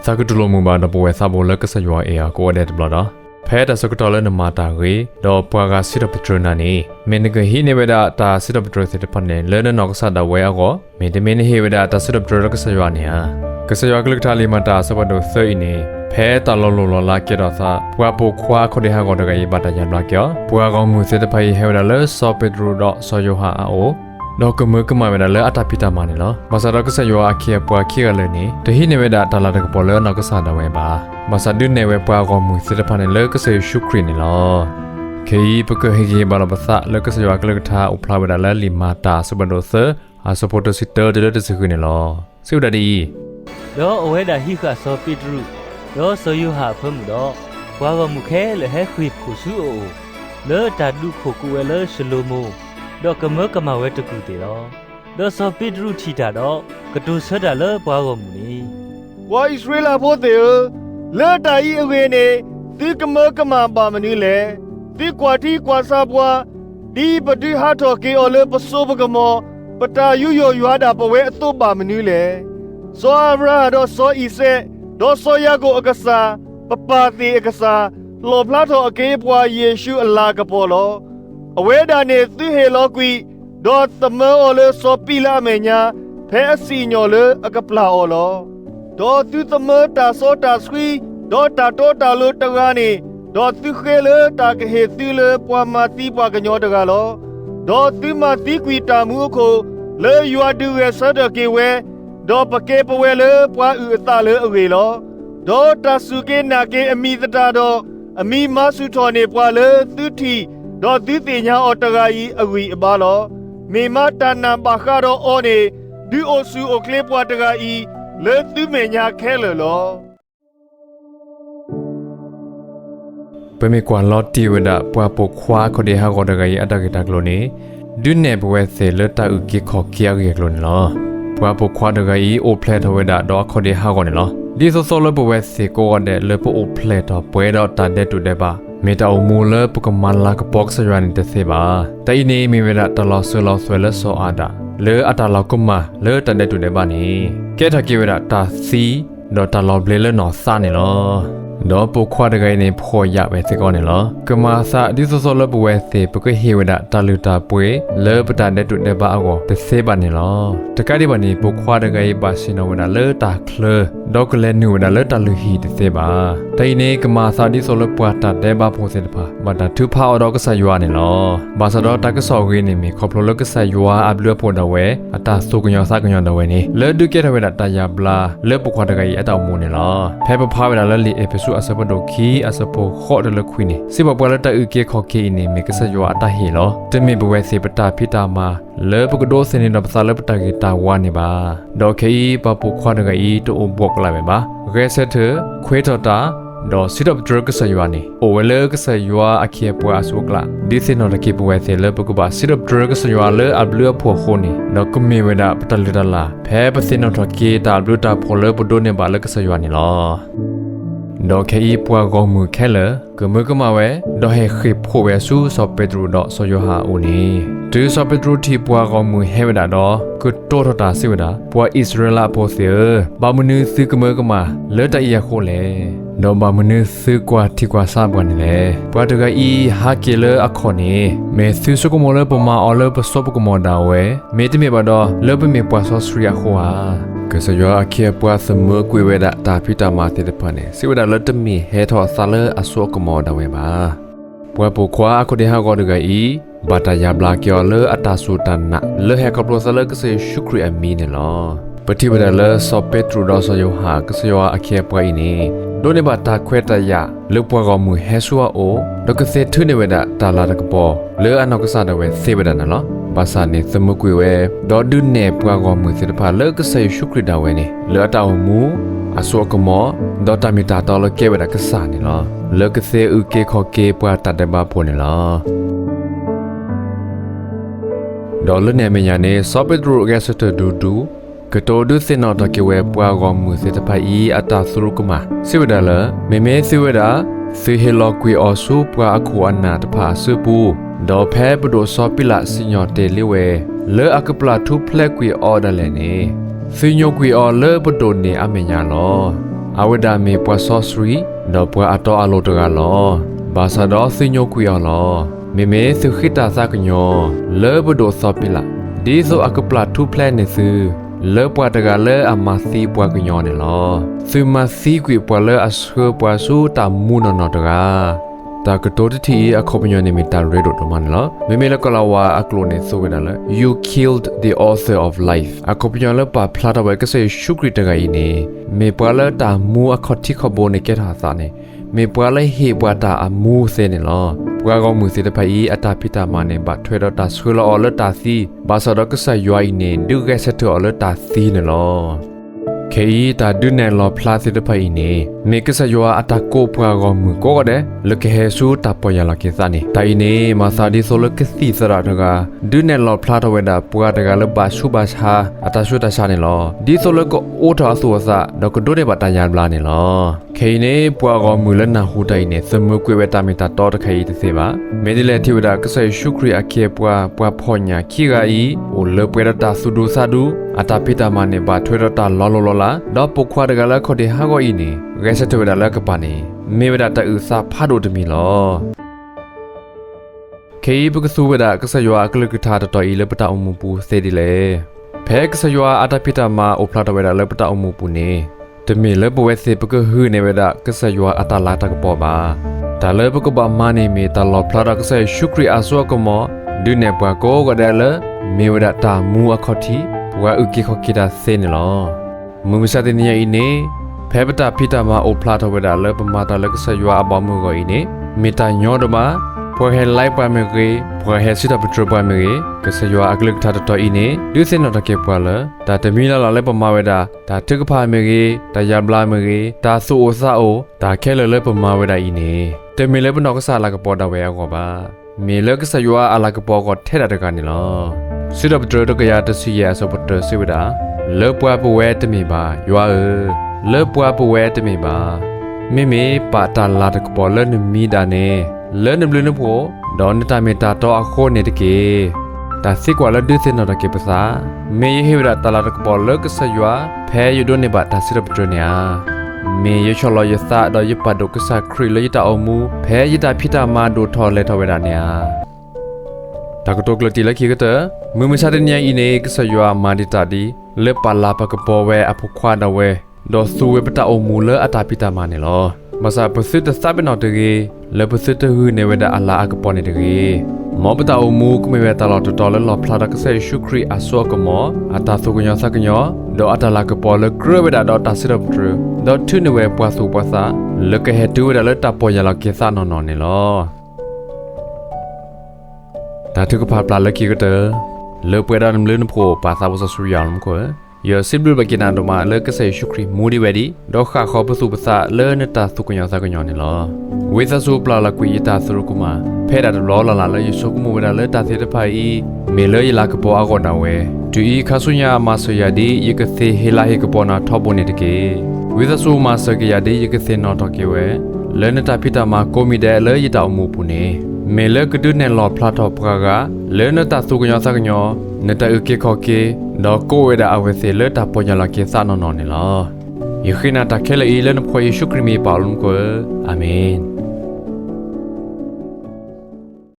စာကတလုံးမဘာနပွဲစာဘောလကဆရွာအေယာကိုတဲ့ဘလာဒါဖဲတစကတော်လည်းနမတာရေတော့ပွာကစစ်တပထရနာနေမင်းကဟိနေဝဒတာစစ်တပထရစစ်တဖနေလဲနနောက်ကဆာဒဝဲအောမင်းတမင်းဟေဝဒတာစစ်တပထရကဆရွာနေဟာကဆရွာကလကတာလီမတာစဘဒိုသိနေဖဲတလောလောလာကေတော့စာပွာပိုခွာခတဲ့ဟာကောတကရေဘာတရံလာကျော်ပွာကောင်းမှုစစ်တဖိုင်ဟေဝဒလဲဆောပက်ဒရူတော့ဆောယိုဟာအိုတော့ကမကမဝဒလဲအတာပိတာမနေလောမဆာတော့ကဆရွာအခေပွာခေကလည်းနေတဟိနေဝဒတာလာတကပေါ်လဲနောက်ကဆာဒဝဲပါမဆာဒုနေဝပွာကောမှုစစ်တဖာနေလဲကဆေရှုခရနေလောခေပကဟေကြီးဘာလပသလဲကဆေဝကလကထာဥပလာဝဒလဲလီမာတာစဘဒိုသအစပေါ်တစစ်တတဲ့တစခနေလောစိဝဒဒီတော့အဝဲတာဟိခဆောပိတရုတော့ဆိုယူဟာဖမှုတော့ပွာကောမှုခဲလဲဟဲခွေခုစုအိုလဲတာဒုခိုကူဝဲလဲရှလိုမိုတော့ကမကမဝဲတကူတေတော့ဆောပိတရုထီတာတော့ကတူဆတ်တာလဲပွာကောမှုနီဝါဣသရေလဘိုတေလဲတာဤအဝေနေဒီကမကမပါမနီလေဒီကွာတီကွာစာပွားဒီပတိဟာတော်ကေအော်လေပစောဘကမောပတာယူယောရွာတာပဝဲအတုပါမနီလေဇောအဗရာတော့စောဤစေတော့စောရကိုအကစားပပတိအကစားလောပလာတော်အကေပွားယေရှုအလာကပေါ်လောအဝဲတာနေသူဟေလောကွီတော့သမအော်လေစောပီလာမေညာဖဲအစီညော်လေအကပလာအော်လောတော့သူသမတာစောတာဆွီတော့တာတော့တာလို့တကားနေတော့သူခဲလေတာကဟေသူလေပွားမတိပွားကညောတကားလောတော့သူမတိကွီတာမှုကိုလေယွာဒူရဲ့ဆဒကေဝဲတော့ပကေပဝဲလေပွားဥအတာလေအဝေလောတော့တဆုကေနာကေအမိတတာတော့အမိမဆုထော်နေပွားလေသူတီတော့သူတင်ညာအော်တကားကြီးအဝီအပါလောမေမတာနာပါခါတော့အော်နေဒူအိုဆူအိုကလေပွားတကားကြီးလေသူမေညာခဲလေလောပမေကွာလော်တီဝဒပွားပုခွာခဒေဟာကောတကရေအတကတကလိုနေဒုနေဘဝဆေလတာဥကေခောကီယာရေကလိုလောပွားပုခွာတကရေအိုဖလက်ထဝဒတော့ခဒေဟာကောနေလောဒီဆိုဆိုလဘဝဆေကိုတဲ့လေပိုအိုဖလက်တော့ပွဲတော့တတဲ့တူတဲ့ပါမေတာအမူလပုကမလာကပေါက်ဆရန်တဲ့စေပါတိုင်နေမိဝဒတလောဆွေလောဆွေလဆောအာဒါလေအတလောကမလေတတဲ့တူတဲ့ပါနေကဲထကေဝဒတာစီတော့တလောဘလေလနော်စနေလောတော့ပုခွာတကယ်နေဖော်ရပဲစကောနေလောကမာစာဒီဆိုဆိုလဘဝဲစေပကဟေဝဒတာလူတာပွေလေပတာတဲ့တုတဲ့ပါအောတစေပါနေလောတကယ်ဒီပါနေပုခွာတကယ်ပါရှင်တော်ဝဒလေတာခလဒေါကလဲနူဝဒလေတာလူဟီတစေပါတိုင်နေကမာစာဒီဆိုလပွားတာတဲ့ပါဖို့စေတပါမတာသူဖာအောကဆယွာနေလောဘာသာတော့တကဆောဝေးနေမီခေါပလိုလကဆယွာအဘလဖို့တော်ဝဲအတာဆုကညောစကညောတော်ဝဲနေလေဒုကေထဝဒတာယာဘလာလေပုခွာတကယ်အတောက်မူနေလောဖဲပဖာဝဒလေလီအပီအစပဒိုခီအစပိုခော့တလခွီနေစိဘပွားလတဥကေခော့ကေနေမေကဆယောအတဟေလောတမေဘဝဲစေပတာဖိတာမာလေပကဒိုစနေနပစာလပတာကေတာဝါနေပါဒေါ်ခေပပူခွားတကီတိုဘွက်လာမေပါရဲဆက်ထခွေးတော်တာတော့စစ်တော့ဒရကဆယောနေအိုဝဲလကဆယောအခေပွားဆုကလာဒီစနော်တကေဘဝဲစေလေပကဘာစစ်တော့ဒရကဆယောလေအဘလဖို့ခိုနေတော့ကမေဝဒပတလတလာဖဲပစနော်တကေတာဘလတာဖိုလေပဒိုနေပါလကဆယောနေလောတော့ခေပွားကောမှုခဲလကမကမဝဲတော့ဟေခိဖို့ဝဲဆူဆောပက်ဒရူတော့ဆိုယဟာဦးနေဒီဆောပက်ဒရူတီပွားကောမှုဟဲဝဒတော့ကတိုထတာစိဝဒပွားဣသရေလပိုစေဘာမနုစိကမကမလဲတရခိုလေတော့ဘာမနုစိကွာတီကွာစာပွားနေလေပွားတကဤဟာကေလအခေါနေမေသုစကမောလပမာအော်လပစောပကမောဒါဝဲမေတမေဘတော့လပမေပွားဆောစရိယခိုဟာကစယောအခေပွားစမကွေဝဒတာဖိတာမာတေတပနေစိဝဒလတမီဟေထောဆာလအဆောကမောဒဝဲပါပွားပုခွာအခုတေဟာကောဒဂီဘာတာယာဘလာကျော်လအတာဆူတနာလေဟေကပလိုဆလကစေရှုခရီအမီနေလောပတိဝဒလဆောပက်ထရူဒဆယောဟာကစယောအခေပွားဤနေဒိုနေဘာတာခွဲတရလုပွားကောမှုဟဲဆူအိုဒကစေထုနေဝဒတာလာတကပေါ်လေအနောက်ကစားတော့ဝဲစေဝဒနာလောဘာသာနေသမကွေဝဲဒေါ်ဒုနေပွားကောမှုစေတဖာလကဆေရှုခရတာဝဲနေလောတောင်မူအစောကမောဒေါ်တမီတာတော်လကေဝဒကစားနေလောလကစေဥကေခောကေပွားတတ်ဘာဖို့နေလောဒေါ်လနေမညာနေဆောပစ်ဒရူဂက်စတဒူဒူကတိုဒုစင်နော်တကေဝဲပွားကောမှုစေတဖာဤအတာသရုကမစိဝဒလမေမေစိဝဒစေဟေလောကွေအောဆူပွားအခုအနာတဖာဆူပူဒေါ်ဖဲဘဒိုဆောပိလာစညောတေလီဝဲလေအကပလာထုဖလက်ကွေအော်ဒလဲနေစညောကွေအော်လေဘဒိုနေအမညာလော အဝဒမေပွားဆော့စရီတော့ပွားအတော်အလိုတကလောဘာသာတော်စညိုကွေလောမေမေစုခိတာစကညောလေဘဒိုဆောပီလာဒီဆိုအကပလာ2 plan နေစုလေပွားတကလေအမစီပွားကညောနေလောစုမစီကွေပွားလေအဆွပွားဆူတာမူနော်နော်တကတာကတိုတီအခုပညောနေမီတာရေဒိုတမန်လောမေမေလကလာဝါအကလိုနေဆိုဝဒါလေ you killed the author of life အခုပညောလေပါဖလာတော့ပဲကစေရှုခရတကဤနေမေပွားလေတာမူအခတိခဘောနေကတာစာနေမေပွားလေဟေပွားတာအမူစေနေလောပွားကောင်းမှုစေတဖိုင်အတာပိတာမနေဘထွေတော့တာဆွေလောလတာစီဘာစတော့ကဆယွားနေဒုကဆက်တော်လတာစီနေလောခေီတာဒုနယ်လောဖလာစေတဖိုင်နေမေကဆယွာအတာကိုပွားကောင်းမှုကိုကတဲ့လကဟဲဆူတာပေါ်ရလာကေစနေတိုင်နေမစာဒီဆိုလကစီစရာတကဒုနယ်လောဖလာတော့ဝဲတာပွားတကလဘာရှုဘာရှာအတာရှုတာရှာနေလောဒီဆိုလကအိုတာဆိုစတော့ကဒုနေပါတန်ရလာနေလောခေနေပွားကောင်းမှုလနာဟူတိုင်နေစမကွေဝဲတာမီတာတော်တခေတစေပါမေဒီလေတီဝဒါကဆဲရှုခရီအကေပွားဖောညာခိဂါဤအိုလပွေရတာဆုဒုဆာဒုအတာပိတာမနေပါထွေရတာလောလောလာတော့ပုခွာတကလာခေါ်တဲ့ဟာကိုဤနေရဲစတဝဒါလကပါနေမေဝဒတာဥစာဖာဒိုတမီလောခေဘကဆူဝဒါကဆယွာကလကထာတတော်ဤလပတာအမှုပူစေဒီလေဖဲကဆယွာအတာပိတာမအိုဖလာတဝဒါလပတာအမှုပူနေတမီလပဝဲစေပကဟူနေဝဒါကဆယွာအတာလာတကပေါ်ပါဒါလပကဘာမနေမီတလောဖလာတကဆရှုခရီအဆောကမောဒုနေပွားကိုကဒါလမေဝဒတာမူအခတိဘွာဥကိခကိတာစေနေလောမူမစတဲ့နေဤနေဖဲပတာဖိတာမအိုဖလာထဝဒါလပမာတာလကဆယွာအဘမှုကိုဤနေမေတာညောဒမဖွယ်ဟဲလိုက်ပါမေကေဖွယ်ဟဲစစ်တပထရပါမေကေကဆယွာအကလကထာတော်ဤနေဒုစင်နော်တကေပွာလဒါတမီလာလပမာဝဒါဒါတကဖာမေကေဒါယဘလာမေကေဒါဆူအိုဆာအိုဒါခဲလပမာဝဒါဤနေတမီလပနောကဆာလာကပေါ်တော်ဝဲကောပါမေလကဆယွာအလာကပေါ်ကိုထဲတာတကနေလောစစ်တပထရတကရတစီရဆောပထစီဝဒါလေပွားပဝဲတမီပါယွာလေပွားပဝဲတမီပါမေမေပါတာလာတကပေါ်လနမီဒါနေလဲနဘလနဖို့ဒေါ်နတာမီတာတော့အခုနေတကေတာစစ်ကွာလဒုစင်နော်တကေပစာမေယေဟေဝတာလာတကပေါ်လကဆယွာဖဲယူဒိုနေပါတာစစ်ပထနီယာမေယေချောလယသတော့ယပဒုကဆခရီလယတာအမှုဖဲယတာဖိတာမာဒိုထော်လေထော်ဝဲတာနီယာတာကတိုကလတီလခိကတမမစားတဲ့ညအိနေကဆယွာမာဒီတာဒီလေပါလာပကပေါ်ဝဲအဖခွာဒဝဲဒေါ်ဆူဝဲပတာအမှုလအတာပိတာမနေလောမစာပစစ်တစပနော်တကေလေပစစ်တဟူနေဝဒအလာအကပေါ်နေတကေမောပတာအမှုကမေဝတာလော်တော်လလော်ဖလာဒကဆဲရှုခရီအဆောကမောအတာဆုကညောစကညောဒေါ်အတာလာကပေါ်လဂရဝဒဒေါ်တာစစ်ရပထဒေါ်ထုနေဝဲပွားဆူပွားစာလကဟဲတူဝဒလတပေါ်ရလကေစာနော်နော်နေလောဒါတုကဖာပလာလကီကတလေပွေဒါနမလနဖို့ပါသာဝဆဆူယောင်ကိုယစိဘလဘကိနန်ဒမလကဆေရှုခရီမူဒီဝဒီဒေါခါခေါပစုပစာလဲနတာစုကညောစကညောနေလောဝေသဆူပလာလကွေတာဆရုကမဖဲဒါလောလာလာလေရှုကမူဝဒါလေတာသေတဖိုင်မေလေယလာကပေါ်အကောနာဝဲတူဤခဆုညာမဆယာဒီယကသေဟေလာဟေကပေါ်နာထောပေါ်နေတကေဝေသဆူမဆကရဒီယကသေနော်တကေဝဲလဲနတာဖိတာမကိုမီတဲလေယတောင်မူပူနေမေလကဒုနယ်လော်ဖလာတော့ပကလဲနတာစုကညောစကညောနတာဥကေခောကေဒေါ်ကိုဝဲတာအဝဲစေလတာပေါ်ညလာကေစာနော်နော်နေလောယခိနာတာခဲလေအီလန်ဖွေရှုခရီမီပါလုံကိုအာမင်